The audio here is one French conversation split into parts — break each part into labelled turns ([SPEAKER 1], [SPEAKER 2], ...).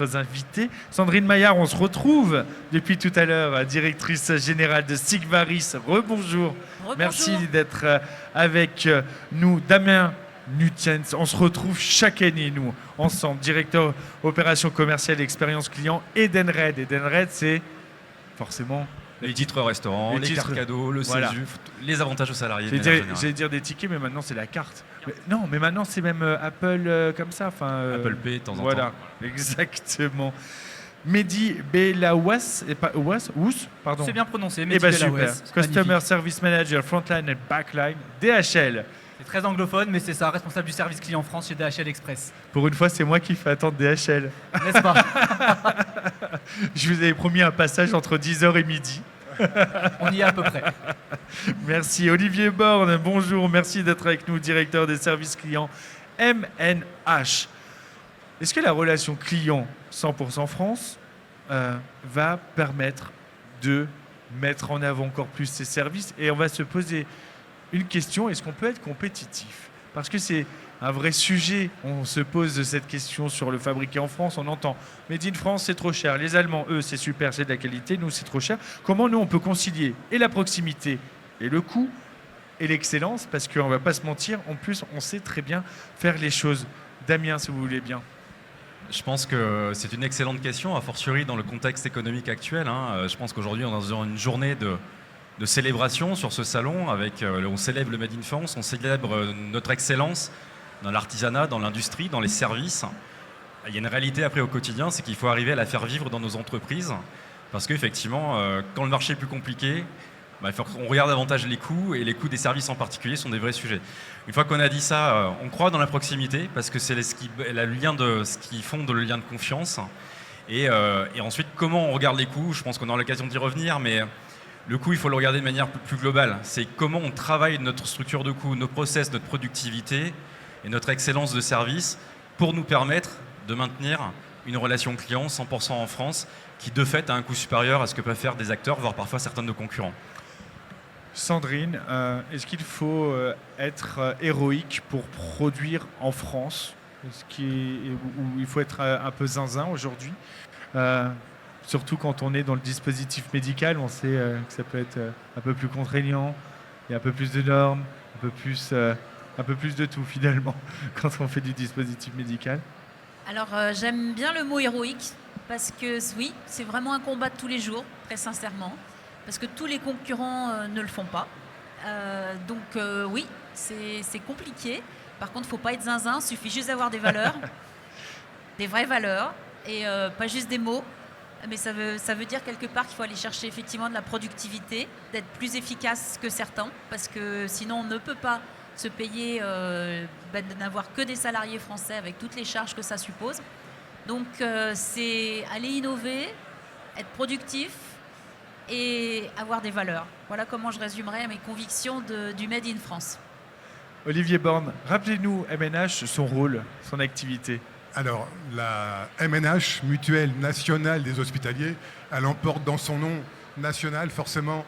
[SPEAKER 1] Invités. Sandrine Maillard, on se retrouve depuis tout à l'heure, directrice générale de Sigvaris. Rebonjour. Merci d'être avec nous. Damien Nutjens, on se retrouve chaque année, nous, ensemble. Directeur opération commerciale et expérience client, Edenred. Edenred, c'est forcément...
[SPEAKER 2] Les titres restaurants, les cartes cadeaux, le CESU, les avantages aux salariés.
[SPEAKER 1] J'allais dire des tickets, mais maintenant c'est la carte. Mais maintenant c'est même Apple comme ça.
[SPEAKER 2] Apple Pay de temps en temps.
[SPEAKER 1] Voilà, exactement. Mehdi Belaouas, pardon.
[SPEAKER 3] C'est bien prononcé, Mehdi
[SPEAKER 1] super. Customer Service Manager, Frontline et Backline, DHL.
[SPEAKER 3] C'est très anglophone, mais c'est ça, responsable du service client France chez DHL Express.
[SPEAKER 1] Pour une fois, c'est moi qui fais attendre DHL.
[SPEAKER 3] N'est-ce pas?
[SPEAKER 1] Je vous avais promis un passage entre 10h et midi.
[SPEAKER 3] On y est à peu près.
[SPEAKER 1] Merci. Olivier Borne, bonjour. Merci d'être avec nous, directeur des services clients MNH. Est-ce que la relation client 100% France va permettre de mettre en avant encore plus ces services? Et on va se poser une question, est-ce qu'on peut être compétitif? Parce que c'est un vrai sujet. On se pose cette question sur le fabriqué en France. On entend Made in France, c'est trop cher. Les Allemands, eux, c'est super, c'est de la qualité. Nous, c'est trop cher. Comment nous, on peut concilier et la proximité et le coût et l'excellence? Parce qu'on ne va pas se mentir, en plus, on sait très bien faire les choses. Damien, si vous voulez bien.
[SPEAKER 2] Je pense que c'est une excellente question, a fortiori dans le contexte économique actuel. Je pense qu'aujourd'hui, on est dans une journée de célébration sur ce salon. On célèbre le Made in France, on célèbre notre excellence dans l'artisanat, dans l'industrie, dans les services. Il y a une réalité après au quotidien, c'est qu'il faut arriver à la faire vivre dans nos entreprises. Parce qu'effectivement, quand le marché est plus compliqué, il faut qu'on regarde davantage les coûts, et les coûts des services en particulier sont des vrais sujets. Une fois qu'on a dit ça, on croit dans la proximité, parce que c'est ce qui fonde le lien de confiance. Et ensuite, comment on regarde les coûts? Je pense qu'on aura l'occasion d'y revenir, mais le coût, il faut le regarder de manière plus globale. C'est comment on travaille notre structure de coûts, nos process, notre productivité et notre excellence de service pour nous permettre de maintenir une relation client 100% en France qui, de fait, a un coût supérieur à ce que peuvent faire des acteurs, voire parfois certains de nos concurrents.
[SPEAKER 1] Sandrine, est-ce qu'il faut être héroïque pour produire en France? Ou il faut être un peu zinzin aujourd'hui? Surtout quand on est dans le dispositif médical, on sait que ça peut être un peu plus contraignant, il y a un peu plus de normes, un peu plus de tout finalement quand on fait du dispositif médical.
[SPEAKER 4] Alors j'aime bien le mot héroïque parce que oui, c'est vraiment un combat de tous les jours, très sincèrement, parce que tous les concurrents ne le font pas. Oui, c'est compliqué. Par contre, il ne faut pas être zinzin, il suffit juste d'avoir des valeurs, des vraies valeurs et pas juste des mots. Mais ça veut dire quelque part qu'il faut aller chercher effectivement de la productivité, d'être plus efficace que certains, parce que sinon on ne peut pas se payer de n'avoir que des salariés français avec toutes les charges que ça suppose. Donc c'est aller innover, être productif et avoir des valeurs. Voilà comment je résumerais mes convictions du Made in France.
[SPEAKER 1] Olivier Borne, rappelez-nous MNH, son rôle, son activité.
[SPEAKER 5] Alors, la MNH, Mutuelle Nationale des Hospitaliers, elle emporte dans son nom national forcément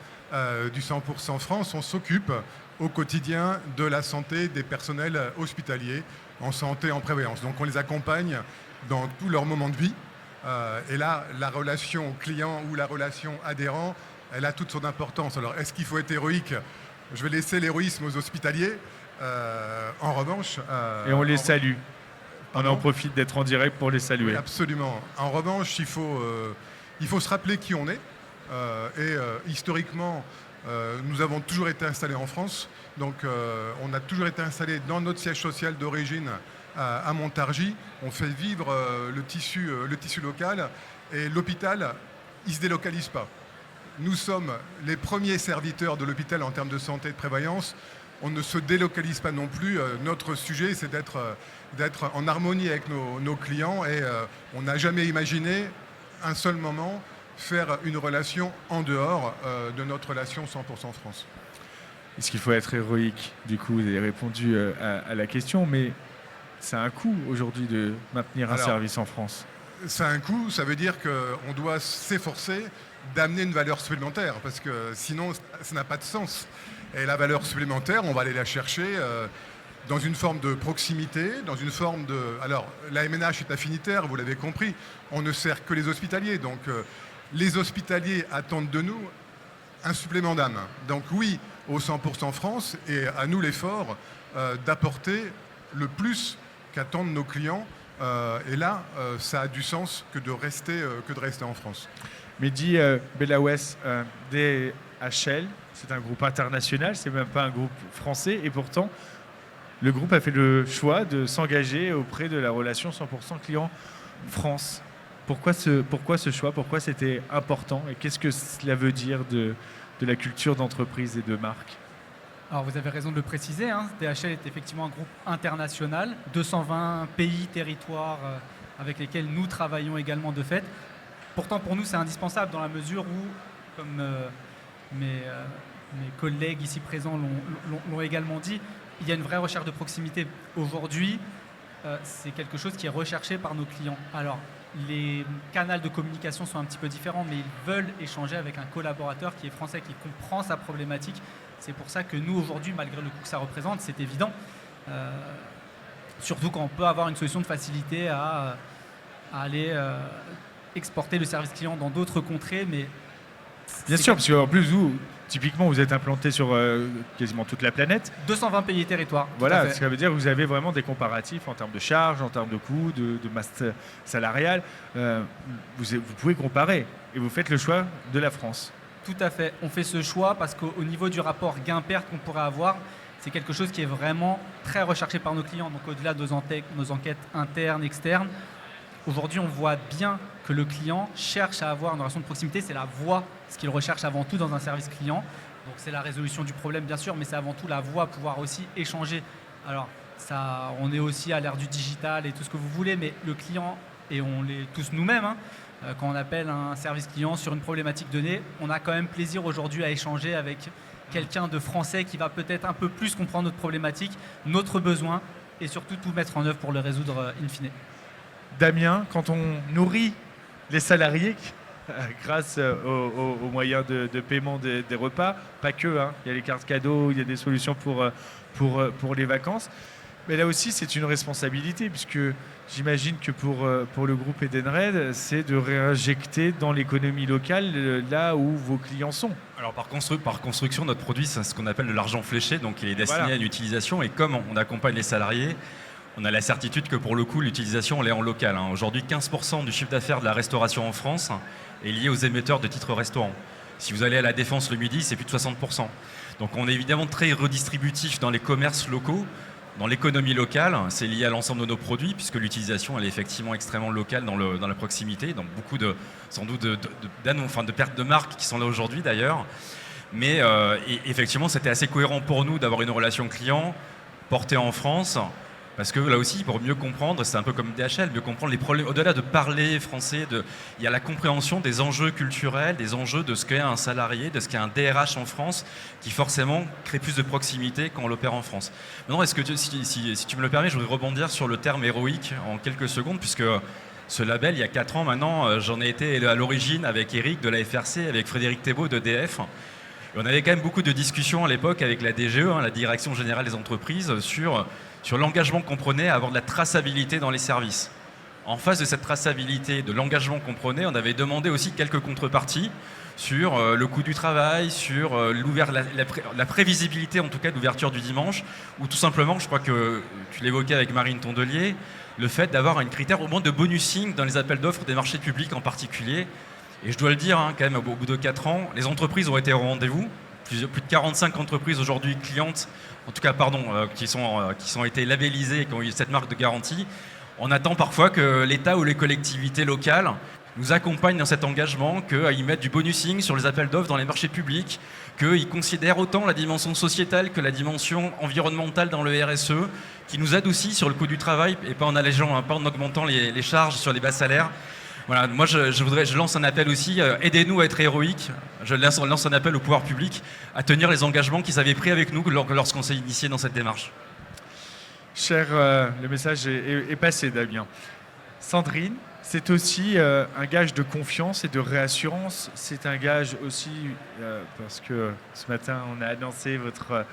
[SPEAKER 5] du 100% France. On s'occupe au quotidien de la santé des personnels hospitaliers, en santé, en prévoyance. Donc on les accompagne dans tous leurs moments de vie. Et là, la relation client ou la relation adhérent, elle a toute son importance. Alors, est-ce qu'il faut être héroïque? Je vais laisser l'héroïsme aux hospitaliers. En revanche...
[SPEAKER 1] Et on les salue. On en profite d'être en direct pour les saluer.
[SPEAKER 5] Oui, absolument. En revanche, il faut se rappeler qui on est. Historiquement, nous avons toujours été installés en France. Donc, on a toujours été installés dans notre siège social d'origine à Montargis. On fait vivre le tissu local. Et l'hôpital, il ne se délocalise pas. Nous sommes les premiers serviteurs de l'hôpital en termes de santé et de prévoyance. On ne se délocalise pas non plus. Notre sujet, c'est d'être en harmonie avec nos clients. Et on n'a jamais imaginé un seul moment faire une relation en dehors de notre relation 100% France.
[SPEAKER 1] Est-ce qu'il faut être héroïque? Du coup, vous avez répondu à la question, mais c'est un coût aujourd'hui de maintenir un service en France.
[SPEAKER 5] C'est un coût, ça veut dire qu'on doit s'efforcer d'amener une valeur supplémentaire, parce que sinon, ça n'a pas de sens. Et la valeur supplémentaire, on va aller la chercher dans une forme de proximité, dans une forme de... Alors, la MNH est affinitaire, vous l'avez compris, on ne sert que les hospitaliers, donc les hospitaliers attendent de nous un supplément d'âme. Donc oui, au 100% France, et à nous l'effort d'apporter le plus qu'attendent nos clients. Et là, ça a du sens que de rester en France.
[SPEAKER 1] Mehdi Bellawes, DHL, c'est un groupe international, c'est même pas un groupe français, et pourtant, le groupe a fait le choix de s'engager auprès de la relation 100% client France. Pourquoi ce choix? Pourquoi c'était important? Et qu'est-ce que cela veut dire de la culture d'entreprise et de marque?
[SPEAKER 3] Alors vous avez raison de le préciser, hein, DHL est effectivement un groupe international, 220 pays, territoires avec lesquels nous travaillons également de fait. Pourtant pour nous c'est indispensable dans la mesure où, comme mes collègues ici présents l'ont également dit, il y a une vraie recherche de proximité. Aujourd'hui, c'est quelque chose qui est recherché par nos clients. Alors, les canaux de communication sont un petit peu différents, mais ils veulent échanger avec un collaborateur qui est français, qui comprend sa problématique. C'est pour ça que nous, aujourd'hui, malgré le coût que ça représente, c'est évident. Surtout quand on peut avoir une solution de facilité à aller exporter le service client dans d'autres contrées. Mais
[SPEAKER 1] bien sûr, parce qu'en plus, vous, typiquement, vous êtes implanté sur quasiment toute la planète.
[SPEAKER 3] 220 pays et territoires.
[SPEAKER 1] Voilà, ça veut dire que vous avez vraiment des comparatifs en termes de charges, en termes de coûts, de masse salariale. Vous pouvez comparer et vous faites le choix de la France.
[SPEAKER 3] Tout à fait. On fait ce choix parce qu'au niveau du rapport gain-perte qu'on pourrait avoir, c'est quelque chose qui est vraiment très recherché par nos clients. Donc au-delà de nos enquêtes internes, externes, aujourd'hui on voit bien que le client cherche à avoir une relation de proximité. C'est la voie, ce qu'il recherche avant tout dans un service client. Donc c'est la résolution du problème bien sûr, mais c'est avant tout la voie, pouvoir aussi échanger. Alors ça, on est aussi à l'ère du digital et tout ce que vous voulez, mais le client, et on l'est tous nous-mêmes, hein, quand on appelle un service client sur une problématique donnée, on a quand même plaisir aujourd'hui à échanger avec quelqu'un de français qui va peut-être un peu plus comprendre notre problématique, notre besoin, et surtout tout mettre en œuvre pour le résoudre in fine.
[SPEAKER 1] Damien, quand on nourrit les salariés grâce aux moyens de paiement des repas, pas que, hein, il y a les cartes cadeaux, il y a des solutions pour les vacances, mais là aussi c'est une responsabilité, puisque j'imagine que pour le groupe Edenred, c'est de réinjecter dans l'économie locale là où vos clients sont.
[SPEAKER 2] Alors par construction, notre produit, c'est ce qu'on appelle de l'argent fléché, donc il est destiné à une utilisation, et comme on accompagne les salariés, on a la certitude que pour le coup, l'utilisation elle est en local. Hein. Aujourd'hui, 15% du chiffre d'affaires de la restauration en France est lié aux émetteurs de titres restaurants. Si vous allez à la Défense le midi, c'est plus de 60%. Donc on est évidemment très redistributif dans les commerces locaux. Dans l'économie locale, c'est lié à l'ensemble de nos produits, puisque l'utilisation elle est effectivement extrêmement locale dans la proximité. Donc beaucoup sans doute de pertes de marque qui sont là aujourd'hui d'ailleurs. Mais effectivement, c'était assez cohérent pour nous d'avoir une relation client portée en France. Parce que là aussi, pour mieux comprendre, c'est un peu comme DHL, mieux comprendre les problèmes, au-delà de parler français, il y a la compréhension des enjeux culturels, des enjeux de ce qu'est un salarié, de ce qu'est un DRH en France, qui forcément crée plus de proximité quand on l'opère en France. Maintenant, est-ce que si tu me le permets, je voudrais rebondir sur le terme héroïque en quelques secondes, puisque ce label, il y a 4 ans maintenant, j'en ai été à l'origine avec Eric de la FRC, avec Frédéric Thébault d'EDF. Et on avait quand même beaucoup de discussions à l'époque avec la DGE, hein, la Direction Générale des Entreprises, sur l'engagement qu'on prenait à avoir de la traçabilité dans les services. En face de cette traçabilité, de l'engagement qu'on prenait, on avait demandé aussi quelques contreparties sur le coût du travail, sur la prévisibilité en tout cas de l'ouverture du dimanche, ou tout simplement, je crois que tu l'évoquais avec Marine Tondelier, le fait d'avoir un critère au moins de bonusing dans les appels d'offres des marchés publics en particulier. Et je dois le dire, hein, quand même, au bout de 4 ans, les entreprises ont été au rendez-vous. Plus de 45 entreprises aujourd'hui clientes, en tout cas, qui sont été labellisées et qui ont eu cette marque de garantie. On attend parfois que l'État ou les collectivités locales nous accompagnent dans cet engagement, qu'ils mettent du bonusing sur les appels d'offres dans les marchés publics, qu'ils considèrent autant la dimension sociétale que la dimension environnementale dans le RSE, qui nous aident aussi sur le coût du travail et pas en allégeant, hein, pas en augmentant les charges sur les bas salaires. Voilà, moi je lance un appel aussi, aidez-nous à être héroïques, je lance un appel au pouvoir public à tenir les engagements qu'ils avaient pris avec nous lorsqu'on s'est initié dans cette démarche.
[SPEAKER 1] Cher, le message est passé, Damien. Sandrine, c'est aussi un gage de confiance et de réassurance, c'est un gage aussi, parce que ce matin on a annoncé votre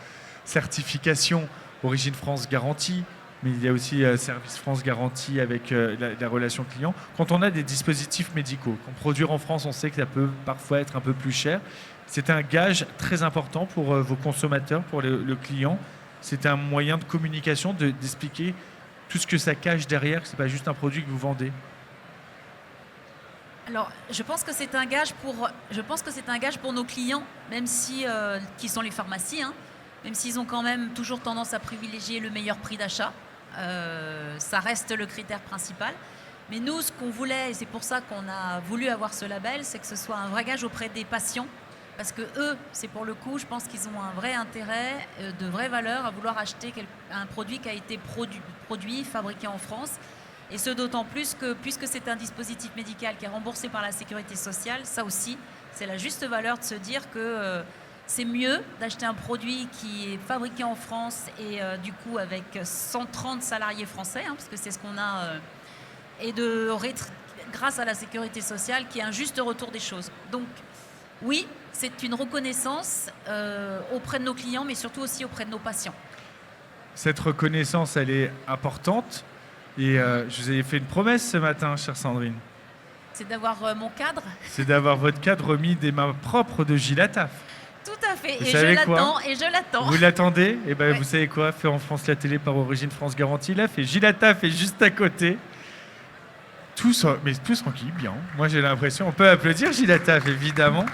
[SPEAKER 1] certification Origine France Garantie, mais il y a aussi Service France Garantie avec la relation client. Quand on a des dispositifs médicaux, qu'on produire en France, on sait que ça peut parfois être un peu plus cher. C'est un gage très important pour vos consommateurs, pour le client. C'est un moyen de communication, d'expliquer tout ce que ça cache derrière, que ce n'est pas juste un produit que vous vendez.
[SPEAKER 4] Alors, je pense que c'est un gage pour nos clients, même si qui sont les pharmacies, hein, même s'ils ont quand même toujours tendance à privilégier le meilleur prix d'achat. Ça reste le critère principal. Mais nous, ce qu'on voulait, et c'est pour ça qu'on a voulu avoir ce label, c'est que ce soit un vrai gage auprès des patients. Parce que eux, c'est pour le coup, je pense qu'ils ont un vrai intérêt, de vraie valeur à vouloir acheter un produit qui a été produit, fabriqué en France. Et ce d'autant plus que, puisque c'est un dispositif médical qui est remboursé par la sécurité sociale, ça aussi, c'est la juste valeur de se dire que c'est mieux d'acheter un produit qui est fabriqué en France et du coup avec 130 salariés français, hein, parce que c'est ce qu'on a, et grâce à la sécurité sociale, qui est un juste retour des choses. Donc oui, c'est une reconnaissance auprès de nos clients, mais surtout aussi auprès de nos patients.
[SPEAKER 1] Cette reconnaissance, elle est importante. Et je vous avais fait une promesse ce matin, chère Sandrine.
[SPEAKER 4] C'est d'avoir mon cadre.
[SPEAKER 1] C'est d'avoir votre cadre remis des mains propres de Gilles Attaf.
[SPEAKER 4] Tout à fait.
[SPEAKER 1] Vous
[SPEAKER 4] Et
[SPEAKER 1] savez
[SPEAKER 4] je
[SPEAKER 1] quoi
[SPEAKER 4] l'attends.
[SPEAKER 1] Vous l'attendez? Et ben
[SPEAKER 4] Ouais.
[SPEAKER 1] vous savez quoi? Fait en France la télé par Origine France Garantie. Là, fait Gilles Attaf est juste à côté. Mais tous tranquille, bien. Moi, j'ai l'impression. On peut applaudir Gilles Attaf, évidemment.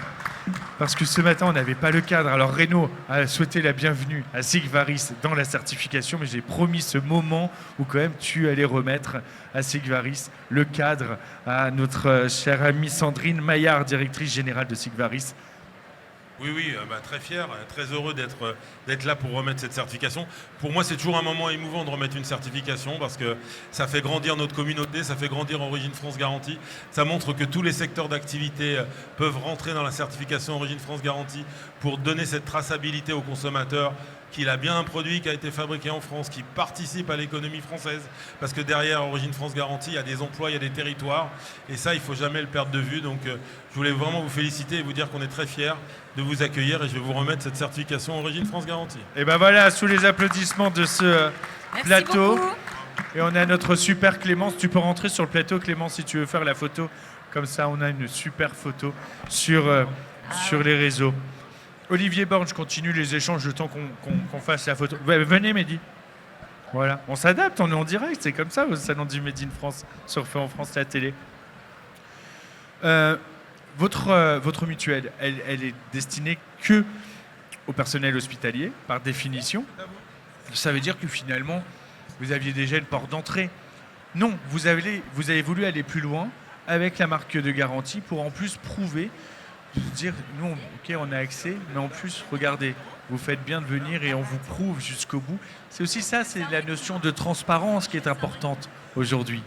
[SPEAKER 1] Parce que ce matin, on n'avait pas le cadre. Alors Renaud a souhaité la bienvenue à Sigvaris dans la certification, mais j'ai promis ce moment où quand même tu allais remettre à Sigvaris le cadre à notre chère amie Sandrine Maillard, directrice générale de Sigvaris.
[SPEAKER 6] Oui, très fier, très heureux d'être là pour remettre cette certification. Pour moi, c'est toujours un moment émouvant de remettre une certification parce que ça fait grandir notre communauté, ça fait grandir Origine France Garantie. Ça montre que tous les secteurs d'activité peuvent rentrer dans la certification Origine France Garantie pour donner cette traçabilité au consommateur qu'il a bien un produit qui a été fabriqué en France, qui participe à l'économie française. Parce que derrière Origine France Garantie, il y a des emplois, il y a des territoires. Et ça, il ne faut jamais le perdre de vue. Donc, je voulais vraiment vous féliciter et vous dire qu'on est très fiers de vous accueillir. Et je vais vous remettre cette certification Origine France Garantie.
[SPEAKER 1] Et ben voilà, sous les applaudissements de ce
[SPEAKER 4] Merci
[SPEAKER 1] plateau.
[SPEAKER 4] beaucoup.
[SPEAKER 1] Et on a notre super Clémence. Tu peux rentrer sur le plateau, Clémence, si tu veux faire la photo. Comme ça, on a une super photo sur les réseaux. Olivier Borne, je continue les échanges le temps qu'on fasse la photo. Ouais, venez, Mehdi. Voilà, on s'adapte, on est en direct, c'est comme ça au salon du Made in France, sur Fait en France la télé. Votre mutuelle, elle est destinée que au personnel hospitalier, par définition. Ça veut dire que finalement, vous aviez déjà une porte d'entrée. Non, vous avez voulu aller plus loin avec la marque de garantie pour en plus prouver, de dire, nous, ok, on a accès, mais en plus, regardez, vous faites bien de venir et on vous prouve jusqu'au bout. C'est aussi ça, c'est la notion de transparence qui est importante aujourd'hui.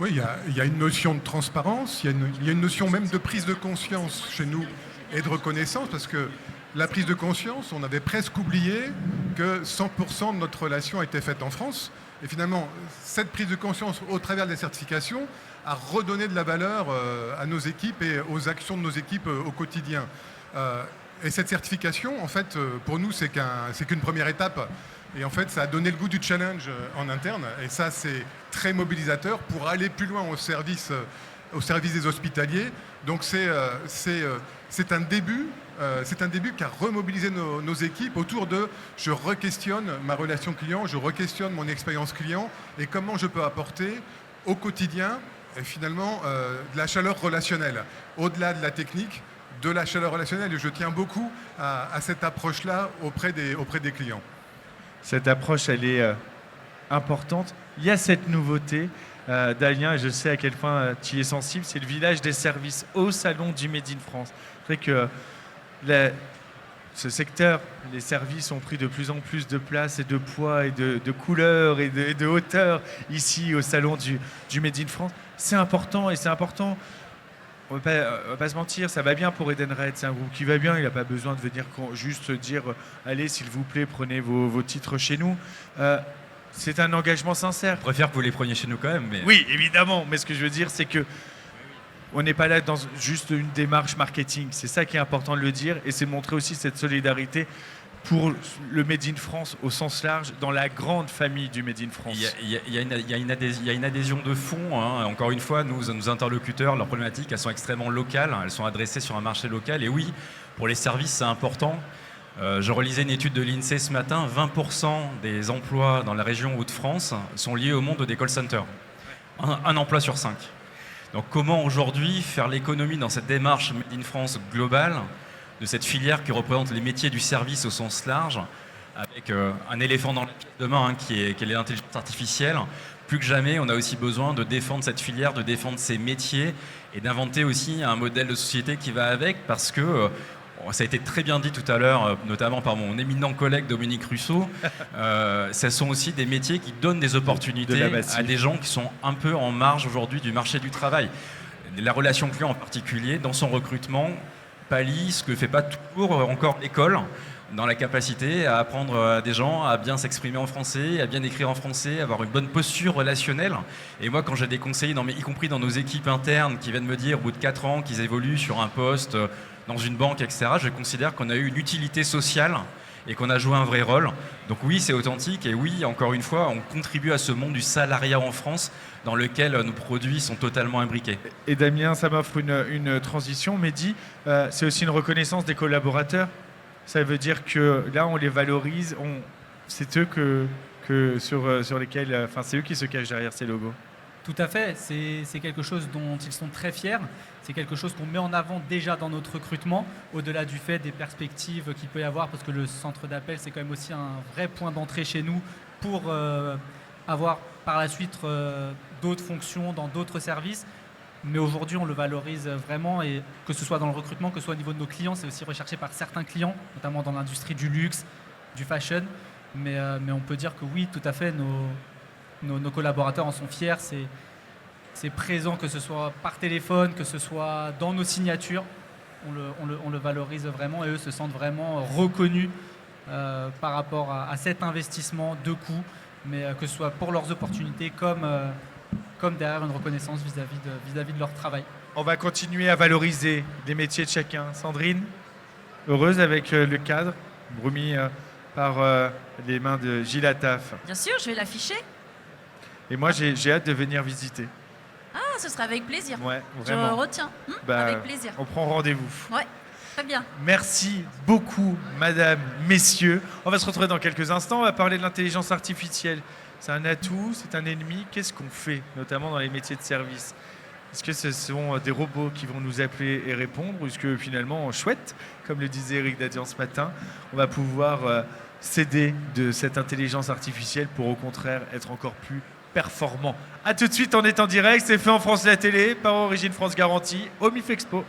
[SPEAKER 5] Oui, il y a une notion de transparence, il y a une notion même de prise de conscience chez nous et de reconnaissance, parce que la prise de conscience, on avait presque oublié que 100% de notre relation était faite en France. Et finalement, cette prise de conscience au travers de la certification a redonné de la valeur à nos équipes et aux actions de nos équipes au quotidien. Et cette certification, en fait, pour nous, c'est qu'une première étape. Et en fait, ça a donné le goût du challenge en interne. Et ça, c'est très mobilisateur pour aller plus loin au service des hospitaliers. Donc, c'est un début. C'est un début qui a remobilisé nos équipes autour de « je re-questionne ma relation client, je re-questionne mon expérience client et comment je peux apporter au quotidien et finalement de la chaleur relationnelle, au-delà de la technique, de la chaleur relationnelle. » Et je tiens beaucoup à cette approche-là auprès des clients.
[SPEAKER 1] Cette approche, elle est importante. Il y a cette nouveauté, Dalien, et je sais à quel point tu y es sensible, c'est le village des services au salon du Made in France. C'est vrai que ce secteur, les services ont pris de plus en plus de place et de poids et de couleur et de hauteur ici au salon du Made in France. C'est important et c'est important. On ne va pas se mentir, ça va bien pour Edenred, c'est un groupe qui va bien, il n'a pas besoin de venir juste dire « Allez, s'il vous plaît, prenez vos titres chez nous ». C'est un engagement sincère.
[SPEAKER 2] Je préfère que vous les preniez chez nous quand même. Mais...
[SPEAKER 1] Oui, évidemment, mais ce que je veux dire, c'est que on n'est pas là dans juste une démarche marketing. C'est ça qui est important de le dire et c'est de montrer aussi cette solidarité pour le Made in France au sens large, dans la grande famille du Made in France?
[SPEAKER 2] Il y a une adhésion de fond, hein. Encore une fois, nos interlocuteurs, leurs problématiques, elles sont extrêmement locales, elles sont adressées sur un marché local. Et oui, pour les services, c'est important. Je relisais une étude de l'INSEE ce matin, 20% des emplois dans la région Hauts-de-France sont liés au monde des call centers. Un emploi sur 5. Donc comment aujourd'hui faire l'économie dans cette démarche Made in France globale, de cette filière qui représente les métiers du service au sens large, avec un éléphant dans la pièce demain, hein, qui est l'intelligence artificielle. Plus que jamais, on a aussi besoin de défendre cette filière, de défendre ces métiers et d'inventer aussi un modèle de société qui va avec, parce que ça a été très bien dit tout à l'heure, notamment par mon éminent collègue Dominique Russo, ce sont aussi des métiers qui donnent des opportunités à des gens qui sont un peu en marge aujourd'hui du marché du travail. La relation client en particulier, dans son recrutement, pallie ce que ne fait pas toujours encore l'école, dans la capacité à apprendre à des gens à bien s'exprimer en français, à bien écrire en français, à avoir une bonne posture relationnelle. Et moi, quand j'ai des conseillers, y compris dans nos équipes internes, qui viennent me dire au bout de 4 ans qu'ils évoluent sur un poste dans une banque, etc., je considère qu'on a eu une utilité sociale et qu'on a joué un vrai rôle. Donc oui, c'est authentique, et oui, encore une fois, on contribue à ce monde du salariat en France dans lequel nos produits sont totalement imbriqués.
[SPEAKER 1] Et Damien, ça m'offre une transition. Mehdi, c'est aussi une reconnaissance des collaborateurs. Ça veut dire que là, on les valorise, c'est eux sur lesquels, c'est eux qui se cachent derrière ces logos.
[SPEAKER 3] Tout à fait, c'est quelque chose dont ils sont très fiers, c'est quelque chose qu'on met en avant déjà dans notre recrutement, au-delà du fait des perspectives qu'il peut y avoir, parce que le centre d'appel, c'est quand même aussi un vrai point d'entrée chez nous pour avoir par la suite d'autres fonctions dans d'autres services. Mais aujourd'hui, on le valorise vraiment, et que ce soit dans le recrutement, que ce soit au niveau de nos clients, c'est aussi recherché par certains clients, notamment dans l'industrie du luxe, du fashion. Mais on peut dire que oui, tout à fait, nos collaborateurs en sont fiers. C'est présent, que ce soit par téléphone, que ce soit dans nos signatures. On le valorise vraiment, et eux se sentent vraiment reconnus par rapport à cet investissement de coût, mais que ce soit pour leurs opportunités comme derrière une reconnaissance vis-à-vis de leur travail.
[SPEAKER 1] On va continuer à valoriser les métiers de chacun. Sandrine, heureuse avec le cadre remis par les mains de Gilles Attaf.
[SPEAKER 4] Bien sûr, je vais l'afficher.
[SPEAKER 1] Et moi, j'ai hâte de venir visiter.
[SPEAKER 4] Ah, ce sera avec plaisir.
[SPEAKER 1] Ouais,
[SPEAKER 4] je
[SPEAKER 1] vraiment.
[SPEAKER 4] retiens. Avec plaisir.
[SPEAKER 1] On prend rendez-vous.
[SPEAKER 4] Ouais, très bien.
[SPEAKER 1] Merci beaucoup, madame, messieurs. On va se retrouver dans quelques instants. On va parler de l'intelligence artificielle. C'est un atout, c'est un ennemi. Qu'est-ce qu'on fait, notamment dans les métiers de service? Est-ce que ce sont des robots qui vont nous appeler et répondre, ou est-ce que finalement, chouette, comme le disait Eric Dadian ce matin, on va pouvoir s'aider de cette intelligence artificielle pour au contraire être encore plus performant? A tout de suite, on est en direct, c'est fait en France la télé, par Origine France Garantie, au MIF Expo.